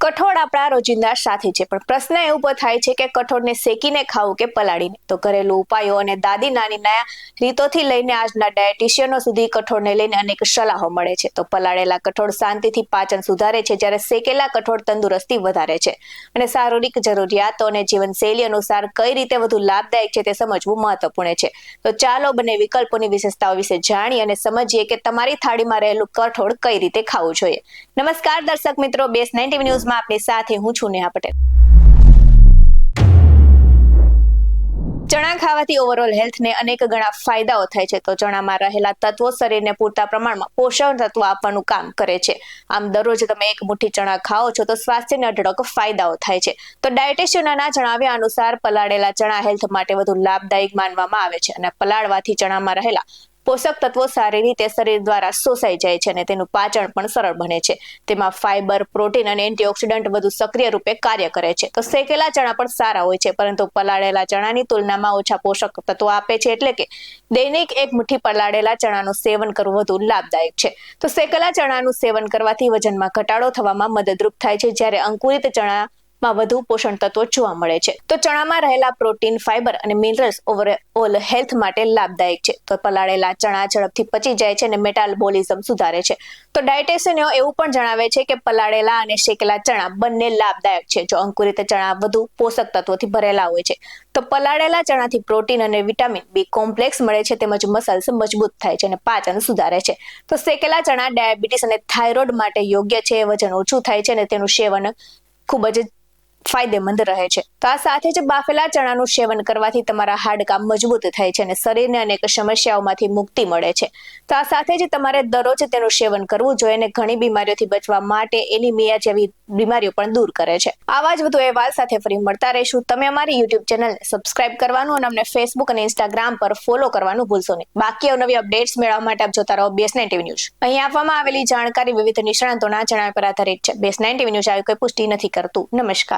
કઠોળ આપણા રોજિંદા સાથી છે, પણ પ્રશ્ન એ ઉભો થાય છે કે કઠોળને શેકીને ખાવું કે પલાળીને. તો ઘરેલું ઉપાયો અને દાદી નાનીના રીતોથી લઈને આજના ડાયટિશિયનો સુધી કઠોળને લઈને અનેક સલાહો મળે છે. તો પલાળેલા કઠોળ શાંતિથી પાચન સુધારે છે, જ્યારે શેકેલા કઠોળ તંદુરસ્તી વધારે છે. અને શારીરિક જરૂરિયાતો અને જીવનશૈલી અનુસાર કઈ રીતે વધુ લાભદાયક છે તે સમજવું મહત્વપૂર્ણ છે. તો ચાલો બંને વિકલ્પોની વિશેષતાઓ વિશે જાણીએ અને સમજીએ કે તમારી થાળીમાં રહેલું કઠોળ કઈ રીતે ખાવું જોઈએ. નમસ્કાર દર્શક મિત્રો, બેસ 90 ન્યૂઝમાં આપની સાથે હું છું નેહા પટેલ. ચણા ખાવાથી ઓવરઓલ હેલ્થને અનેક ગણા ફાયદાઓ થાય છે. તો ચણામાં રહેલા તત્વો શરીરને પૂરતા પ્રમાણમાં પોષણ તત્વો આપવાનું કામ કરે છે. આમ દરરોજ તમે એક મુઠ્ઠી ચણા ખાઓ છો તો સ્વાસ્થ્યને અઢળક ફાયદાઓ થાય છે. તો ડાયટિશિયનના જણાવ્યા અનુસાર પલાળેલા ચણા હેલ્થ માટે વધુ લાભદાયક માનવામાં આવે છે. અને પલાળવાથી ચણામાં રહેલા પોષક તત્વો સારી રીતે શરીર દ્વારા શોષાઈ જાય છે અને તેનું પાચન પણ સરળ બને છે. તેમાં ફાઇબર, પ્રોટીન અને એન્ટીઓક્સિડન્ટ વધુ સક્રિય રૂપે કાર્ય કરે છે. તો શેકેલા ચણા પણ સારા હોય છે, પરંતુ પલાળેલા ચણાની તુલનામાં ઓછા પોષક તત્વો આપે છે. એટલે કે દૈનિક એક મુઠ્ઠી પલાળેલા ચણાનું સેવન કરવું વધુ લાભદાયક છે. તો શેકેલા ચણાનું સેવન કરવાથી વજનમાં ઘટાડો થવામાં મદદરૂપ થાય છે, જ્યારે અંકુરિત ચણામાં વધુ પોષણ તત્વો જોવા મળે છે. તો ચણામાં રહેલા પ્રોટીન, ફાઇબર અને મિનરલ્સ ઓવરઓલ હેલ્થ માટે લાભદાયક છે. તો પલાળેલા ચણા ઝડપથી પચી જાય છે અને મેટાબોલિઝમ સુધારે છે. તો ડાયટિશિયનો એવું પણ જણાવે છે કે પલાળેલા અને શેકેલા ચણા બંને લાભદાયક છે. જો અંકુરિત ચણા વધુ પોષક તત્વોથી ભરેલા હોય છે. તો પલાળેલા ચણાથી પ્રોટીન અને વિટામિન બી કોમ્પ્લેક્સ મળે છે, તેમજ મસલ્સ મજબૂત થાય છે અને પાચન સુધારે છે. તો શેકેલા ચણા ડાયાબિટીસ અને થાઇરોઇડ માટે યોગ્ય છે. વજન ઓછું થાય છે અને તેનું સેવન ખૂબ જ ફાયદેમંદ રહે છે. તો આ સાથે જ બાફેલા ચણાનું સેવન કરવાથી તમારા હાડકાં મજબૂત થાય છે અને શરીરને અનેક સમસ્યાઓમાંથી મુક્તિ મળે છે. તો આ સાથે જ તમારે દરરોજ તેનું સેવન કરવું જોઈએ અને ઘણી બીમારીઓથી બચવા માટે એનિમિયા જેવી બીમારીઓ પણ દૂર કરે છે. આવા જ વધુ અહેવાલ સાથે ફરી મળતા રહીશું. તમે અમારી યુટ્યુબ ચેનલને સબસ્ક્રાઇબ કરવાનું અને અમને ફેસબુક અને ઇન્સ્ટાગ્રામ પર ફોલો કરવાનું ભૂલશો નહીં. બાકી અવનવી અપડેટ્સ મેળવવા માટે આપ જોતા રહો બેસ 90 ન્યૂઝ. અહીં આપવામાં આવેલી જાણકારી વિવિધ નિષ્ણાતોના જણાવ્યા પર આધારિત છે. બેસ 90 ન્યૂઝ આવી કોઈ પુષ્ટિ નથી કરતું. નમસ્કાર.